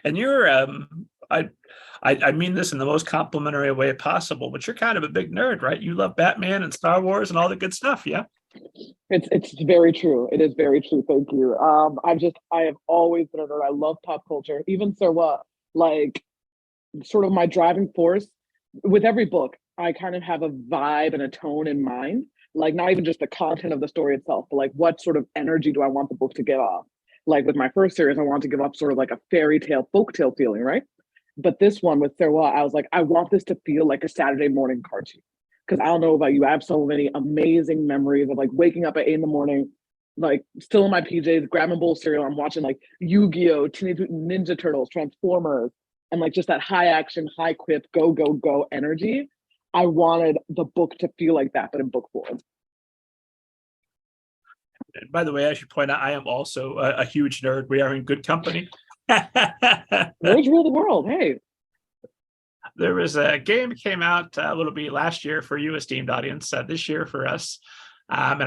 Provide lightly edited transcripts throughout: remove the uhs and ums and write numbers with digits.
And you're I mean this in the most complimentary way possible, but you're kind of a big nerd, right? You love Batman and Star Wars and all the good stuff, yeah? It's very true. It is very true. Thank you. I have always been a nerd. I love pop culture. Even so what, like sort of my driving force with every book, I kind of have a vibe and a tone in mind. Like not even just the content of the story itself, but like what sort of energy do I want the book to give off? Like with my first series, I want to give off sort of like a fairy tale, folk tale feeling, right? But this one with Sarah, I was like, I want this to feel like a Saturday morning cartoon. Because I don't know about you, I have so many amazing memories of like waking up at 8 a.m, like still in my PJs, grabbing a bowl of cereal. I'm watching like Yu-Gi-Oh, Teenage Mutant Ninja Turtles, Transformers, and like just that high action, high quip, go, go, go energy. I wanted the book to feel like that, but in book form. By the way, I should point out, I am also a huge nerd. We are in good company. Nerds rule the world. Hey. There was a game that came out a little bit last year for you, esteemed audience, this year for us. And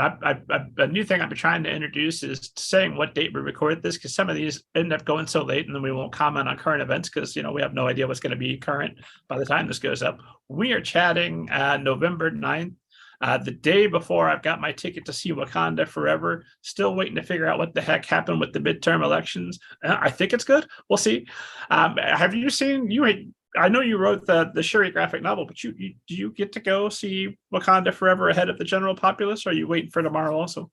a new thing I've been trying to introduce is saying what date we record this, because some of these end up going so late and then we won't comment on current events because, you know, we have no idea what's going to be current by the time this goes up. We are chatting November 9th. The day before I've got my ticket to see Wakanda Forever, still waiting to figure out what the heck happened with the midterm elections. I think it's good. We'll see. Have you seen, I know you wrote the Shuri graphic novel, but do you get to go see Wakanda Forever ahead of the general populace, or are you waiting for tomorrow also?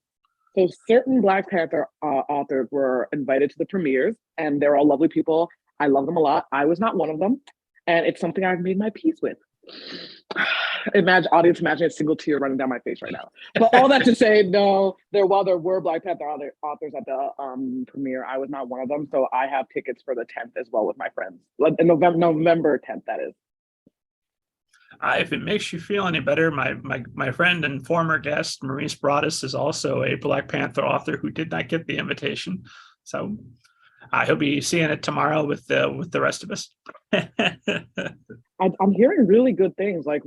So certain Black Panther authors were invited to the premieres, and they're all lovely people. I love them a lot. I was not one of them, and it's something I've made my peace with. Imagine a single tear running down my face right now. But all that to say, no, while there were Black Panther authors at the premiere, I was not one of them. So I have tickets for the 10th as well with my friends. November 10th, that is. If it makes you feel any better, my friend and former guest Maurice Broaddus is also a Black Panther author who did not get the invitation. So he'll be seeing it tomorrow with the rest of us. I'm hearing really good things, like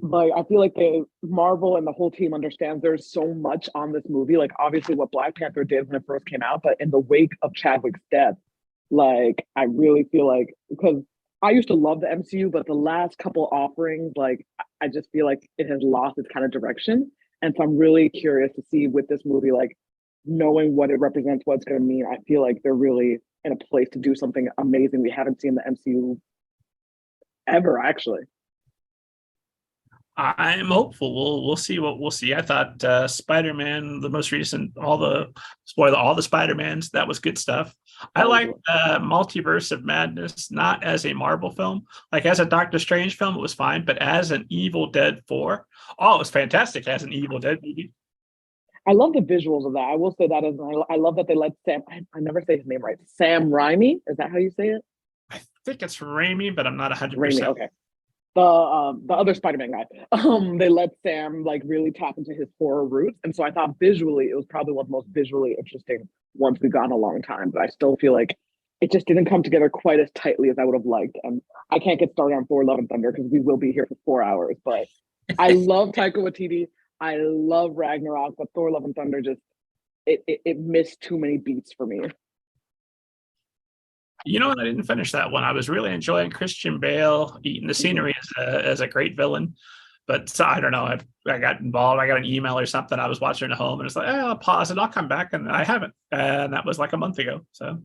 I feel like Marvel and the whole team understands there's so much on this movie. Like obviously what Black Panther did when it first came out, but in the wake of Chadwick's death, like I really feel like, because I used to love the MCU, but the last couple offerings, like I just feel like it has lost its kind of direction. And so I'm really curious to see with this movie, like knowing what it represents, what it's going to mean. I feel like they're really in a place to do something amazing we haven't seen the MCU ever, actually. I'm hopeful. We'll see what we'll see. I thought Spider-Man, the most recent, all the Spider-Mans, that was good stuff. I like Multiverse of Madness, not as a Marvel film. Like as a Doctor Strange film, it was fine, but as an Evil Dead 4, it was fantastic as an Evil Dead movie. I love the visuals of that. I will say that I love that they let Sam, I never say his name right. Sam Raimi, is that how you say it? I think it's Raimi, but I'm not 100%. Raimi, okay. The other Spider-Man guy. They let Sam like really tap into his horror roots. And so I thought visually, it was probably one of the most visually interesting ones we've gotten in a long time. But I still feel like it just didn't come together quite as tightly as I would have liked. And I can't get started on Thor: Love and Thunder because we will be here for 4 hours. But I love Taika Waititi. I love Ragnarok, but Thor: Love and Thunder just it missed too many beats for me. You know what? I didn't finish that one. I was really enjoying Christian Bale eating the scenery as a great villain. But so, I don't know. I got involved. I got an email or something. I was watching at home and it's like, I'll pause and I'll come back. And I haven't. And that was like a month ago. So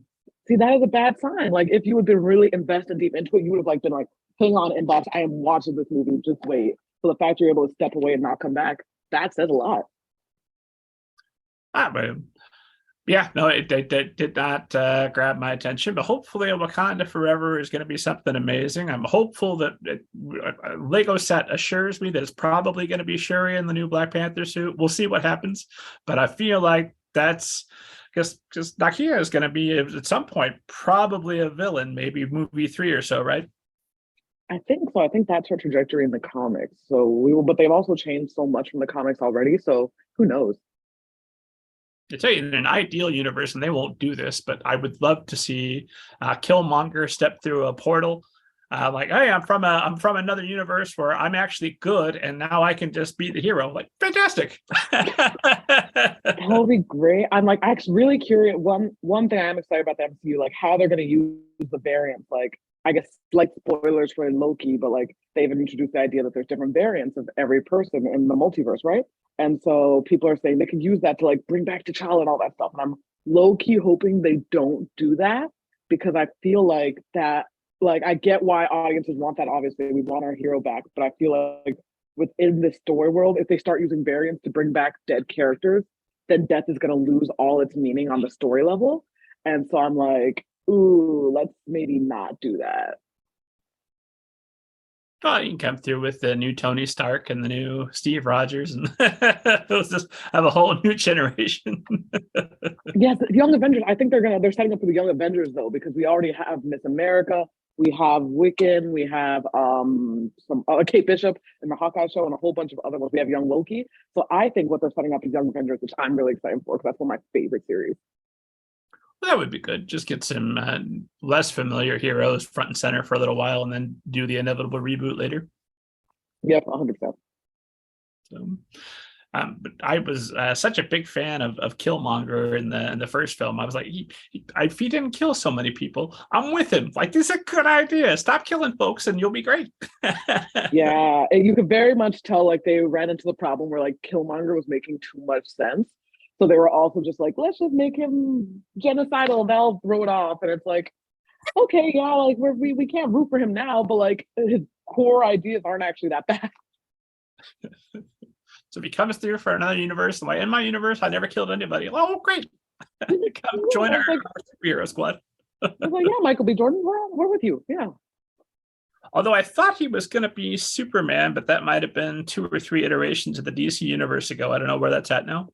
see, that is a bad sign. Like if you would have been really invested deep into it, you would have like been like, hang on, inbox. I am watching this movie. Just wait. So the fact you're able to step away and not come back, that says a lot. But yeah, no, it did not grab my attention, but hopefully Wakanda Forever is going to be something amazing. I'm hopeful that Lego set assures me that it's probably going to be Shuri in the new Black Panther suit. We'll see what happens, but I feel like that's because Nakia is going to be at some point probably a villain, maybe movie 3 or so, right? I think so. I think that's her trajectory in the comics. So but they've also changed so much from the comics already. So who knows? I tell you, in an ideal universe, and they won't do this, but I would love to see Killmonger step through a portal Like, hey, I'm from another universe where I'm actually good, and now I can just be the hero. Like, fantastic. That would be great. I'm like actually really curious. One thing I'm excited about the MCU, like how they're gonna use the variants. Like I guess like spoilers for Loki, but like they've introduced the idea that there's different variants of every person in the multiverse, right? And so people are saying they could use that to like bring back T'Challa and all that stuff. And I'm low key hoping they don't do that because I feel like that. Like I get why audiences want that. Obviously, we want our hero back, but I feel like within the story world, if they start using variants to bring back dead characters, then death is going to lose all its meaning on the story level. And so I'm like, ooh, let's maybe not do that. Oh, you can come through with the new Tony Stark and the new Steve Rogers, and let's just have a whole new generation. Yes, the Young Avengers. I think they're setting up for the Young Avengers though, because we already have Miss America, we have Wiccan, we have some Kate Bishop in the Hawkeye show, and a whole bunch of other ones. We have Young Loki. So I think what they're setting up is Young Avengers, which I'm really excited for because that's one of my favorite series. That would be good. Just get some less familiar heroes front and center for a little while, and then do the inevitable reboot later. Yep, 100%. So, but I was such a big fan of Killmonger in the first film. I was like, if he didn't kill so many people, I'm with him. Like, this is a good idea. Stop killing folks, and you'll be great. Yeah, and you could very much tell like they ran into the problem where like Killmonger was making too much sense. So they were also just like, let's just make him genocidal and they'll throw it off. And it's like, okay, yeah, like we can't root for him now, but like his core ideas aren't actually that bad. So if he comes through for another universe, like in my universe, I never killed anybody. Oh, great. Come join our superhero squad. I was like, yeah, Michael B. Jordan, we're with you. Yeah. Although I thought he was going to be Superman, but that might have been 2 or 3 iterations of the DC universe ago. I don't know where that's at now.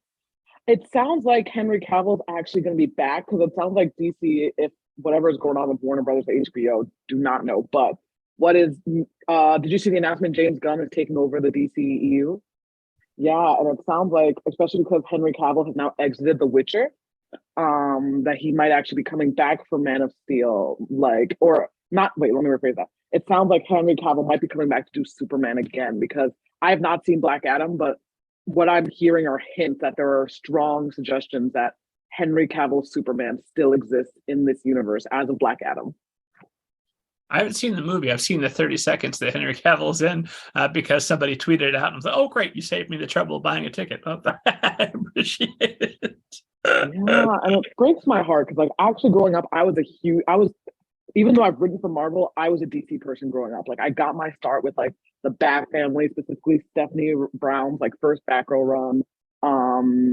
It sounds like Henry Cavill's actually going to be back because it sounds like DC, if whatever is going on with Warner Brothers HBO, do not know. But what is, did you see the announcement James Gunn is taking over the DCEU? Yeah, and it sounds like, especially because Henry Cavill has now exited The Witcher, that he might actually be coming back for Man of Steel, like, or not, wait, let me rephrase that. It sounds like Henry Cavill might be coming back to do Superman again because I have not seen Black Adam, but what I'm hearing are hints that there are strong suggestions that Henry Cavill's Superman still exists in this universe as of Black Adam. I haven't seen the movie. I've seen the 30 seconds that Henry Cavill's in because somebody tweeted it out and was like, oh, great, you saved me the trouble of buying a ticket. Oh, I appreciate it. Yeah, and it breaks my heart because, like, actually growing up, even though I've written for Marvel, I was a DC person growing up. Like, I got my start with, like, the Bat family, specifically Stephanie Brown's, like, first Batgirl run,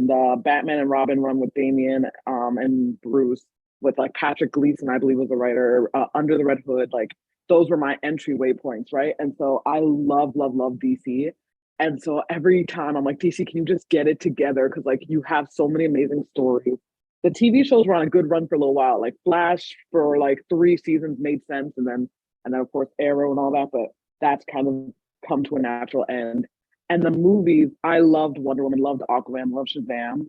the Batman and Robin run with Damian and Bruce, with like Patrick Gleason, I believe was the writer, Under the Red Hood. Like those were my entry waypoints, right? And so I love DC. And so every time I'm like, DC, can you just get it together? Because like you have so many amazing stories. The TV shows were on a good run for a little while. Like Flash for like 3 seasons made sense, and then of course Arrow and all that. But that's kind of come to a natural end. And the movies, I loved Wonder Woman, loved Aquaman, loved Shazam,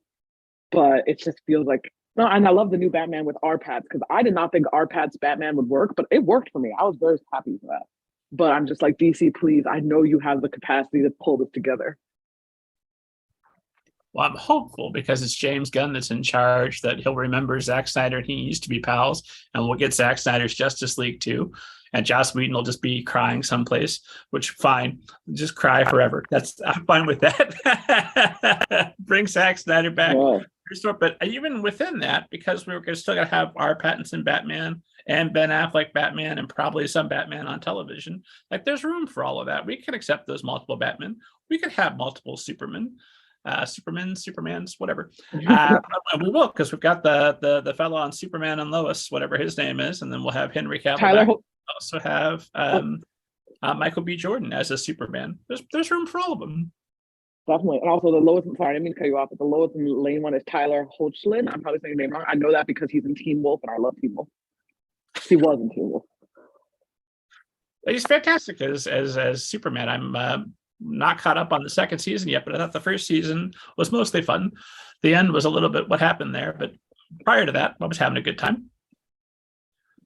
but it just feels like no, and I love the new Batman with R-Pads because I did not think R-Pads Batman would work, but it worked for me. I was very happy for that. But I'm just like, DC, please, I know you have the capacity to pull this together. Well, I'm hopeful because it's James Gunn that's in charge that he'll remember Zack Snyder and he used to be pals, and we'll get Zack Snyder's Justice League too. And Joss Whedon will just be crying someplace, which fine, just cry forever. I'm fine with that. Bring Zack Snyder back. Yeah. But even within that, because we're still going to have our Pattinson Batman and Ben Affleck Batman and probably some Batman on television, like there's room for all of that. We can accept those multiple Batmen. We could have multiple Supermans, whatever. We will, because we've got the fellow on Superman and Lois, whatever his name is, and then we'll have Henry Cavill back. We'll also have Michael B. Jordan as a Superman. There's room for all of them. Definitely. And also the Lois, sorry, I didn't mean to cut you off, but the Lois and Lane one is Tyler Hoechlin. I'm probably saying his name wrong. I know that because he's in Teen Wolf and I love Teen Wolf. He was in Teen Wolf. He's fantastic as Superman. I'm not caught up on the second season yet, but I thought the first season was mostly fun. The end was a little bit what happened there, but prior to that, I was having a good time.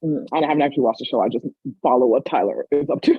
I haven't actually watched the show. I just follow what Tyler is up to.